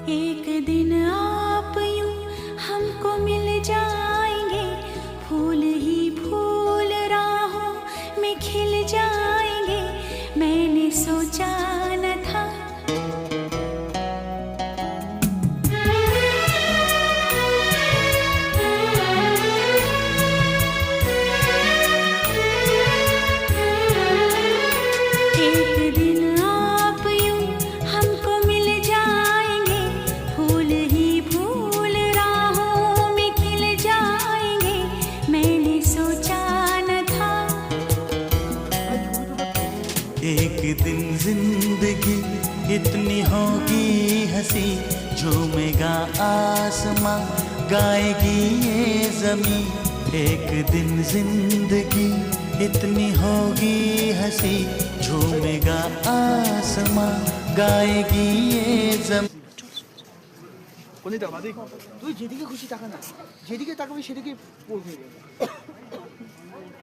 एक दिन आप यूं हमको मिल जाएंगे, फूल ही फूल राहों में खिल जाएंगे। मैंने सोचा न था एक दिन आप यूं हमको मिल जाएंगे, फूल ही फूल राहों में खिल जाएंगे। मैंने सोचा न था एक दिन जिंदगी इतनी होगी हंसी, झूमेगा आसमां गाएगी ये जमी। एक दिन जिंदगी इतनी होगी हंसी, झूमेगा आसमां गाएगी ये जमी। কোন দিকে তুই যেদিকে খুশি তাকা না, যেদিকে তাকাবি সেদিকে পড়বে।